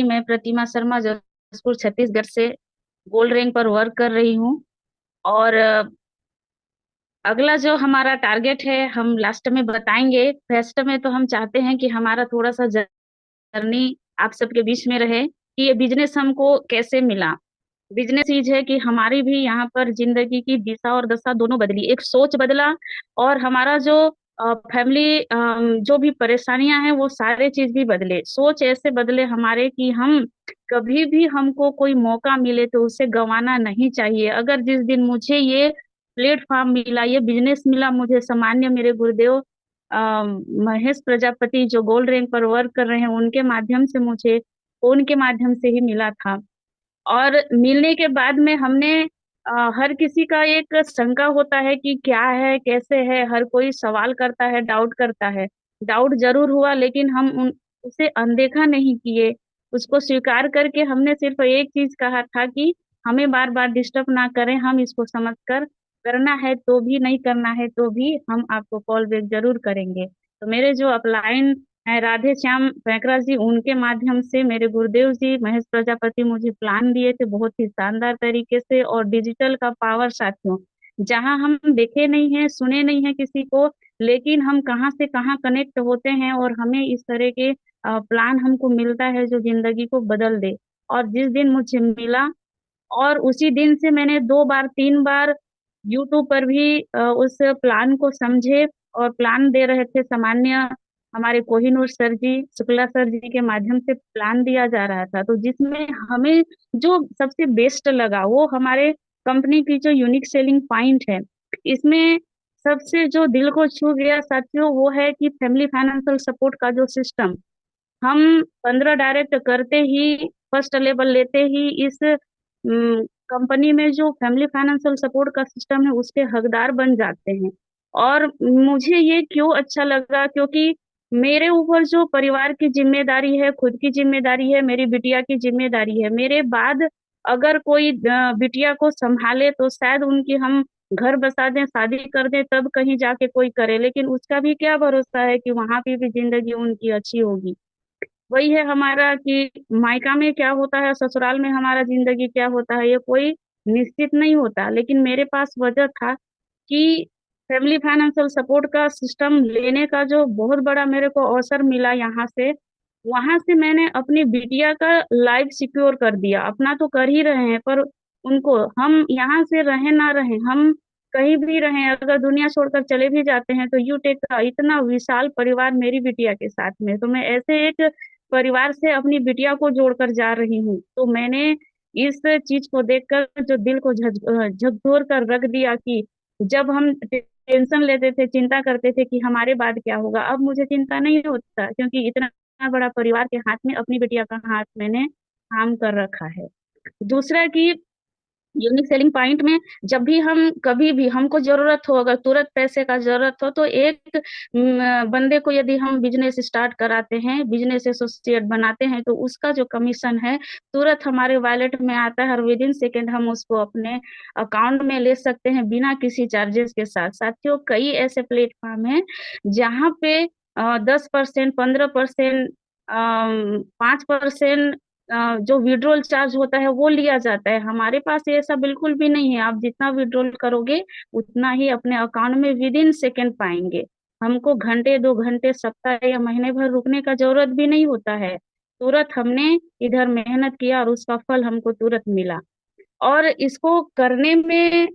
मैं प्रतिमा शर्मा जसपुर छत्तीसगढ़ से gold rank पर वर्क कर रही हूँ। और अगला जो हमारा टारगेट है हम लास्ट में बताएंगे। फर्स्ट में तो हम चाहते हैं कि हमारा थोड़ा सा जर्नी आप सबके बीच में रहे कि ये बिजनेस हमको कैसे मिला। बिजनेस चीज है कि हमारी भी यहाँ पर जिंदगी की दिशा और दशा दोनों बदली, एक सोच बदला। और हमारा जो फैमिली जो भी परेशानियां हैं वो सारे चीज भी बदले, सोच ऐसे बदले हमारे कि हम कभी भी हमको कोई मौका मिले तो उसे गंवाना नहीं चाहिए। अगर जिस दिन मुझे ये प्लेटफॉर्म मिला, ये बिजनेस मिला, मुझे सामान्य मेरे गुरुदेव महेश प्रजापति जो गोल्ड रैंक पर वर्क कर रहे हैं उनके माध्यम से, मुझे उनके माध्यम से ही मिला था। और मिलने के बाद में हमने हर किसी का एक शंका होता है कि क्या है कैसे है, हर कोई सवाल करता है, डाउट करता है। डाउट जरूर हुआ लेकिन हम उसे अनदेखा नहीं किए, उसको स्वीकार करके हमने सिर्फ एक चीज कहा था कि हमें बार बार डिस्टर्ब ना करें, हम इसको समझकर करना है तो भी, नहीं करना है तो भी हम आपको कॉल बैक जरूर करेंगे। तो मेरे जो अपलाइन है राधे श्याम पैकरा जी, उनके माध्यम से मेरे गुरुदेव जी महेश प्रजापति मुझे प्लान दिए थे बहुत ही शानदार तरीके से। और डिजिटल का पावर साथियों, जहां हम देखे नहीं है, सुने नहीं है किसी को, लेकिन हम कहाँ से कहाँ कनेक्ट होते हैं और हमें इस तरह के प्लान हमको मिलता है जो जिंदगी को बदल दे। और जिस दिन मुझे मिला और उसी दिन से मैंने 2 बार 3 बार यूट्यूब पर भी उस प्लान को समझे। और प्लान दे रहे थे सामान्य हमारे कोहिनूर सर जी, शुक्ला सर जी के माध्यम से प्लान दिया जा रहा था। तो जिसमें हमें जो सबसे बेस्ट लगा वो हमारे कंपनी की जो यूनिक सेलिंग पॉइंट है, इसमें सबसे जो दिल को छू गया साथियों वो है कि फैमिली फाइनेंशियल सपोर्ट का जो सिस्टम हम 15 डायरेक्ट करते ही, फर्स्ट लेवल लेते ही इस कंपनी में जो फैमिली फाइनेंशियल सपोर्ट का सिस्टम है उसके हकदार बन जाते हैं। और मुझे ये क्यों अच्छा लगा, क्योंकि मेरे ऊपर जो परिवार की जिम्मेदारी है, खुद की जिम्मेदारी है, मेरी बिटिया की जिम्मेदारी है। मेरे बाद अगर कोई बिटिया को संभाले तो शायद उनकी हम घर बसा दें, शादी कर दें, तब कहीं जाके कोई करे, लेकिन उसका भी क्या भरोसा है कि वहां पे भी जिंदगी उनकी अच्छी होगी। वही है हमारा कि मायका में क्या होता है, ससुराल में हमारा जिंदगी क्या होता है, ये कोई निश्चित नहीं होता। लेकिन मेरे पास वजह था कि फैमिली फाइनेंशियल सपोर्ट का सिस्टम लेने का जो बहुत बड़ा मेरे को अवसर मिला यहाँ से, वहां से मैंने अपनी बिटिया का लाइफ सिक्योर कर दिया। अपना तो कर ही रहे हैं पर उनको, हम यहाँ से रहे ना रहे, हम कहीं भी रहें, अगर दुनिया छोड़कर चले भी जाते हैं तो यू टेक का इतना विशाल परिवार मेरी बिटिया के साथ में, तो मैं ऐसे एक परिवार से अपनी बिटिया को जोड़कर जा रही हूँ। तो मैंने इस चीज को देखकर जो दिल को झकझोर कर रख दिया कि जब हम टेंशन लेते थे, चिंता करते थे कि हमारे बाद क्या होगा, अब मुझे चिंता नहीं होता क्योंकि इतना बड़ा परिवार के हाथ में अपनी बिटिया का हाथ मैंने थाम कर रखा है। दूसरा कि यूनिक सेलिंग पॉइंट में जब भी हम, कभी भी हमको जरूरत हो, अगर तुरंत पैसे का जरूरत हो, तो एक बंदे को यदि हम बिजनेस स्टार्ट कराते हैं, बिजनेस एसोसिएट बनाते हैं, तो उसका जो कमीशन है तुरंत हमारे वॉलेट में आता है और विद इन सेकेंड हम उसको अपने अकाउंट में ले सकते हैं बिना किसी चार्जेस के साथ। साथियों, कई ऐसे प्लेटफॉर्म हैं जहाँ पे 10%, 15%, 5% जो विड्रॉल चार्ज होता है वो लिया जाता है। हमारे पास ये ऐसा बिल्कुल भी नहीं है, आप जितना विड्रॉल करोगे उतना ही अपने अकाउंट में विद इन सेकेंड पाएंगे। हमको घंटे 2 घंटे, सप्ताह या महीने भर रुकने का जरूरत भी नहीं होता है, तुरंत हमने इधर मेहनत किया और उसका फल हमको तुरंत मिला। और इसको करने में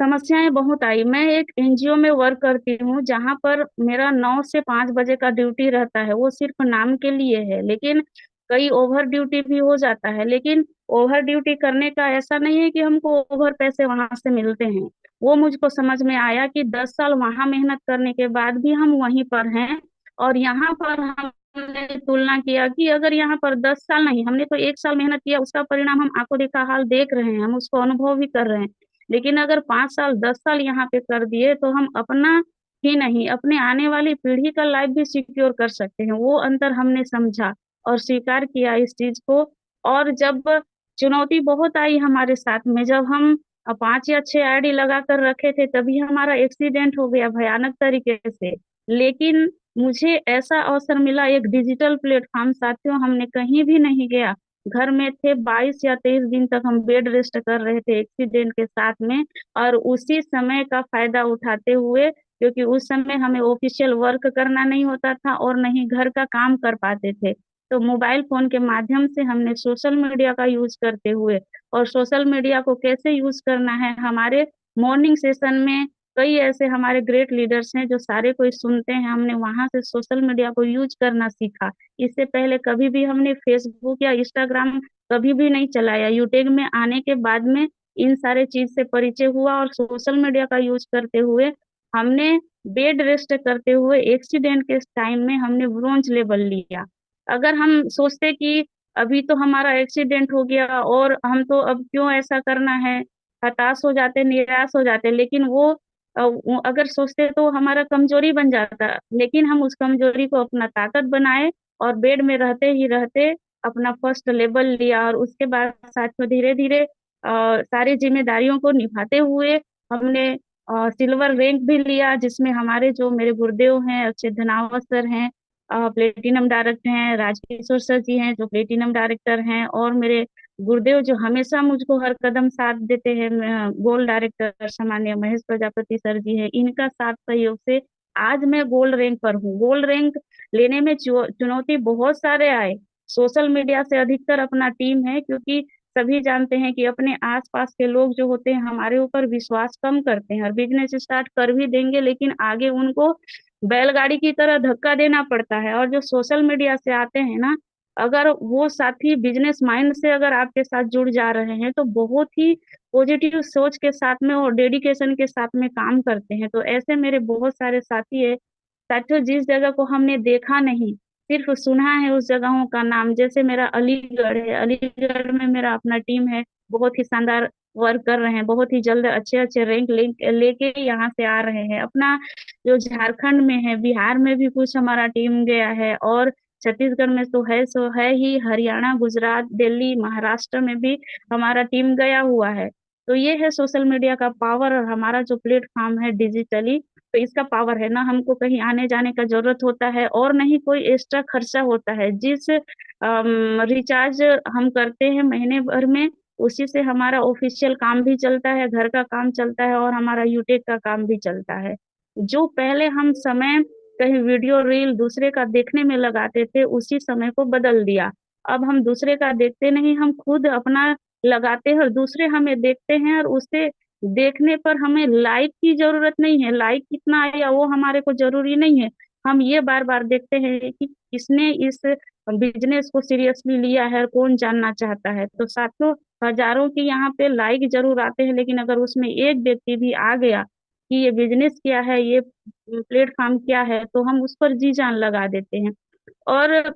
समस्याएं बहुत आई। मैं एक एनजीओ में वर्क करती हूँ जहाँ पर मेरा 9 से 5 बजे का ड्यूटी रहता है, वो सिर्फ नाम के लिए है, लेकिन कई ओवर ड्यूटी भी हो जाता है। लेकिन ओवर ड्यूटी करने का ऐसा नहीं है कि हमको ओवर पैसे वहां से मिलते हैं। वो मुझको समझ में आया कि 10 साल वहां मेहनत करने के बाद भी हम वहीं पर हैं। और यहाँ पर हमने तुलना किया कि अगर यहाँ पर 10 साल नहीं, हमने तो 1 साल मेहनत किया, उसका परिणाम हम आंखों देखा हाल देख रहे हैं, हम उसको अनुभव भी कर रहे हैं। लेकिन अगर 5 साल 10 साल यहाँ पे कर दिए तो हम अपना ही नहीं, अपने आने वाली पीढ़ी का लाइफ भी सिक्योर कर सकते हैं। वो अंतर हमने समझा और स्वीकार किया इस चीज को। और जब चुनौती बहुत आई हमारे साथ में, जब हम 5 या 6 आईडी लगा कर रखे थे, तभी हमारा एक्सीडेंट हो गया भयानक तरीके से। लेकिन मुझे ऐसा अवसर मिला, एक डिजिटल प्लेटफॉर्म, साथियों हमने कहीं भी नहीं गया, घर में थे, 22 या 23 दिन तक हम बेड रेस्ट कर रहे थे एक्सीडेंट के साथ में। और उसी समय का फायदा उठाते हुए, क्योंकि उस समय हमें ऑफिशियल वर्क करना नहीं होता था और नहीं घर का काम कर पाते थे, तो मोबाइल फोन के माध्यम से हमने सोशल मीडिया का यूज करते हुए, और सोशल मीडिया को कैसे यूज करना है, हमारे मॉर्निंग सेशन में कई ऐसे हमारे ग्रेट लीडर्स हैं जो सारे कोई सुनते हैं, हमने वहां से सोशल मीडिया को यूज करना सीखा। इससे पहले कभी भी हमने फेसबुक या इंस्टाग्राम कभी भी नहीं चलाया। यूट्यूब में आने के बाद में इन सारे चीज से परिचय हुआ, और सोशल मीडिया का यूज करते हुए हमने बेड रेस्ट करते हुए एक्सीडेंट के टाइम में हमने ब्रोंज लेवल लिया। अगर हम सोचते कि अभी तो हमारा एक्सीडेंट हो गया और हम तो अब क्यों ऐसा करना है, हताश हो जाते, निराश हो जाते, लेकिन वो अगर सोचते तो हमारा कमजोरी बन जाता, लेकिन हम उस कमजोरी को अपना ताकत बनाए और बेड में रहते ही रहते अपना फर्स्ट लेवल लिया। और उसके बाद साथियों धीरे धीरे सारी जिम्मेदारियों को निभाते हुए हमने सिल्वर रैंक भी लिया, जिसमें हमारे जो मेरे गुरुदेव हैं, अक्षय धनावत सर हैं, प्लेटिनम डायरेक्टर हैं, राजकिशोर सर जी हैं जो प्लेटिनम डायरेक्टर हैं, और मेरे गुरुदेव जो हमेशा मुझको हर कदम साथ देते हैं, गोल्ड डायरेक्टर सामान्य महेश प्रजापति सर जी हैं, इनका साथ सहयोग से आज मैं गोल्ड रैंक पर हूँ। गोल्ड रैंक लेने में चुनौती बहुत सारे आए। सोशल मीडिया से अधिकतर अपना टीम है, क्योंकि सभी जानते हैं कि अपने आसपास के लोग जो होते हैं हमारे ऊपर विश्वास कम करते हैं, और बिजनेस स्टार्ट कर भी देंगे लेकिन आगे उनको बैलगाड़ी की तरह धक्का देना पड़ता है। और जो सोशल मीडिया से आते हैं ना, अगर वो साथी बिजनेस माइंड से अगर आपके साथ जुड़ जा रहे हैं तो बहुत ही पॉजिटिव सोच के साथ में और डेडिकेशन के साथ में काम करते हैं। तो ऐसे मेरे बहुत सारे साथी है। साथियों, जिस जगह को हमने देखा नहीं, सिर्फ सुना है उस जगहों का नाम, जैसे मेरा अलीगढ़ है, अलीगढ़ में मेरा अपना टीम है, बहुत ही शानदार वर्क कर रहे हैं, बहुत ही जल्द अच्छे अच्छे रैंक लेके यहाँ से आ रहे हैं। अपना जो झारखंड में है, बिहार में भी कुछ हमारा टीम गया है, और छत्तीसगढ़ में तो है सो है ही, हरियाणा, गुजरात, दिल्ली, महाराष्ट्र में भी हमारा टीम गया हुआ है। तो ये है सोशल मीडिया का पावर, और हमारा जो प्लेटफॉर्म है डिजिटली, तो इसका पावर है ना, हमको कहीं आने जाने का जरूरत होता है और नहीं कोई एक्स्ट्रा खर्चा होता है। जिस रिचार्ज हम करते हैं महीने भर में, उसी से हमारा ऑफिशियल काम भी चलता है, घर का काम चलता है, और हमारा यूटेक का काम भी चलता है। जो पहले हम समय कहीं वीडियो रील दूसरे का देखने में लगाते थे, उसी समय को बदल दिया। अब हम दूसरे का देखते नहीं, हम खुद अपना लगाते हैं और दूसरे हमें देखते हैं, और उसे देखने पर हमें लाइक की जरूरत नहीं है, लाइक कितना आया वो हमारे को जरूरी नहीं है। हम ये बार बार देखते हैं कि किसने इस बिजनेस को सीरियसली लिया है और कौन जानना चाहता है। तो साथियों, हजारों की यहाँ पे लाइक जरूर आते हैं, लेकिन अगर उसमें एक व्यक्ति भी आ गया कि ये बिजनेस क्या है, ये प्लेटफॉर्म क्या है, तो हम उस पर जी जान लगा देते हैं। और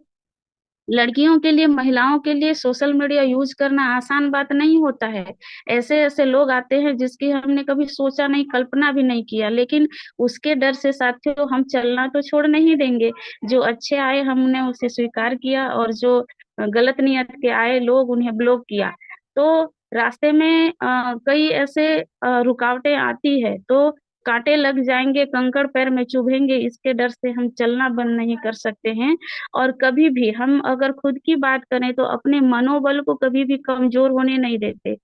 लड़कियों के लिए, महिलाओं के लिए सोशल मीडिया यूज करना आसान बात नहीं होता है। ऐसे ऐसे लोग आते हैं जिसकी हमने कभी सोचा नहीं, कल्पना भी नहीं किया, लेकिन उसके डर से साथियों हम चलना तो छोड़ नहीं देंगे। जो अच्छे आए हमने उसे स्वीकार किया, और जो गलत नियत के आए लोग उन्हें ब्लॉक किया। तो रास्ते में कई ऐसे रुकावटें आती है, तो कांटे लग जाएंगे, कंकड़ पैर में चुभेंगे, इसके डर से हम चलना बंद नहीं कर सकते हैं। और कभी भी हम अगर खुद की बात करें तो अपने मनोबल को कभी भी कमजोर होने नहीं देते।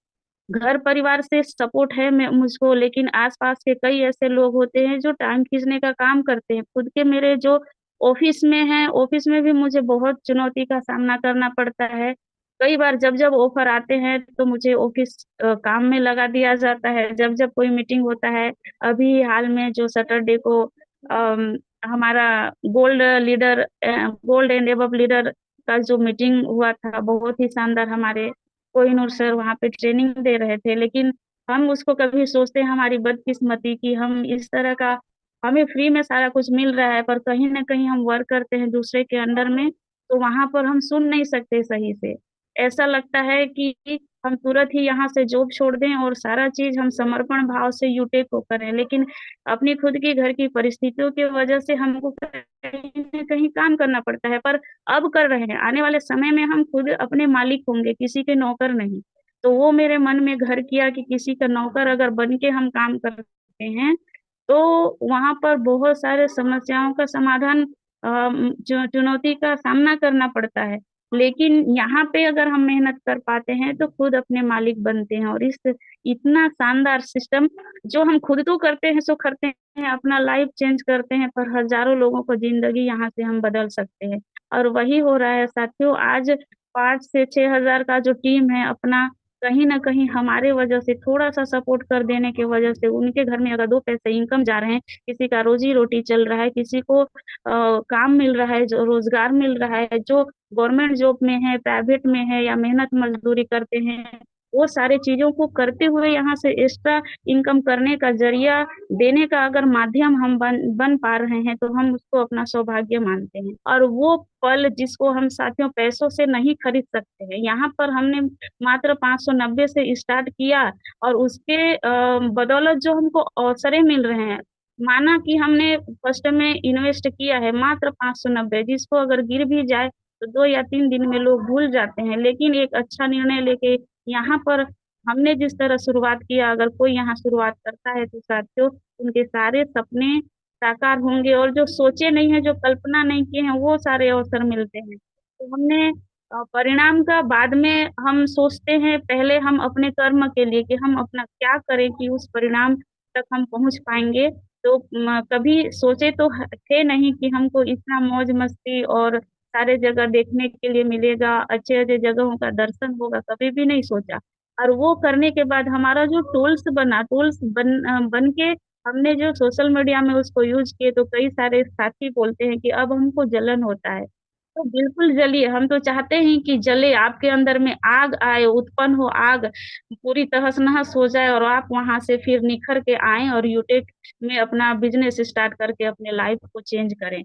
घर परिवार से सपोर्ट है मैं मुझको, लेकिन आसपास के कई ऐसे लोग होते हैं जो टांग खींचने का काम करते हैं। खुद के मेरे जो ऑफिस में है, ऑफिस में भी मुझे बहुत चुनौती का सामना करना पड़ता है। कई बार जब जब ऑफर आते हैं तो मुझे ऑफिस काम में लगा दिया जाता है, जब जब कोई मीटिंग होता है। अभी हाल में जो सैटरडे को हमारा gold leader, gold and above leader का जो मीटिंग हुआ था, बहुत ही शानदार, हमारे कोहिनूर सर वहाँ पे ट्रेनिंग दे रहे थे। लेकिन हम उसको कभी सोचते हैं हमारी बदकिस्मती कि हम इस तरह का, हमें फ्री में सारा कुछ मिल रहा है, पर कहीं ना कहीं हम वर्क करते हैं दूसरे के अंडर में, तो वहां पर हम सुन नहीं सकते सही से। ऐसा लगता है कि हम तुरंत ही यहाँ से जॉब छोड़ दें और सारा चीज हम समर्पण भाव से यूटेक को करें, लेकिन अपनी खुद की घर की परिस्थितियों की वजह से हमको कहीं न कहीं काम करना पड़ता है। पर अब कर रहे हैं, आने वाले समय में हम खुद अपने मालिक होंगे, किसी के नौकर नहीं। तो वो मेरे मन में घर किया कि किसी का नौकर अगर बन के हम काम करते हैं तो वहां पर बहुत सारे समस्याओं का समाधान जो चुनौती का सामना करना पड़ता है। लेकिन यहाँ पे अगर हम मेहनत कर पाते हैं तो खुद अपने मालिक बनते हैं, और इस इतना शानदार सिस्टम जो हम खुद तो करते हैं सो करते हैं, अपना लाइफ चेंज करते हैं, पर हजारों लोगों को जिंदगी यहाँ से हम बदल सकते हैं। और वही हो रहा है साथियों। आज 5 से 6 हजार का जो टीम है अपना, कहीं ना कहीं हमारे वजह से थोड़ा सा सपोर्ट कर देने की वजह से उनके घर में अगर 2 पैसे इनकम जा रहे हैं, किसी का रोजी रोटी चल रहा है, किसी को काम मिल रहा है, जो रोजगार मिल रहा है, जो गवर्नमेंट जॉब में है, प्राइवेट में है, या मेहनत मजदूरी करते हैं, वो सारे चीजों को करते हुए यहाँ से एक्स्ट्रा इनकम करने का जरिया देने का अगर माध्यम हम बन पा रहे हैं, तो हम उसको अपना सौभाग्य मानते हैं। और वो पल जिसको हम साथियों पैसों से नहीं खरीद सकते हैं, यहाँ पर हमने मात्र 590 से स्टार्ट किया, और उसके बदौलत जो हमको अवसरें मिल रहे हैं, माना कि हमने फर्स्ट में इन्वेस्ट किया है मात्र 590, जिसको अगर गिर भी जाए तो 2 या 3 दिन में लोग भूल जाते हैं, लेकिन एक अच्छा निर्णय लेके यहाँ पर हमने जिस तरह शुरुआत किया, अगर कोई यहाँ शुरुआत करता है तो साथियों उनके सारे सपने साकार होंगे, और जो सोचे नहीं है, जो कल्पना नहीं किए हैं, वो सारे अवसर मिलते हैं। तो हमने परिणाम का बाद में हम सोचते हैं, पहले हम अपने कर्म के लिए कि हम अपना क्या करें कि उस परिणाम तक हम पहुंच पाएंगे। तो कभी सोचे तो थे नहीं कि हमको इतना मौज मस्ती और सारे जगह देखने के लिए मिलेगा, अच्छे अच्छे जगहों का दर्शन होगा, कभी भी नहीं सोचा। और वो करने के बाद हमारा जो टूल्स बन के हमने जो सोशल मीडिया में उसको यूज किए, तो कई सारे साथी बोलते हैं कि अब हमको जलन होता है। तो बिल्कुल जलिए, हम तो चाहते हैं कि जले, आपके अंदर में आग आए, उत्पन्न हो आग, पूरी तहस नहस हो जाए, और आप वहां से फिर निखर के आए और यूटेक में अपना बिजनेस स्टार्ट करके अपने लाइफ को चेंज करें।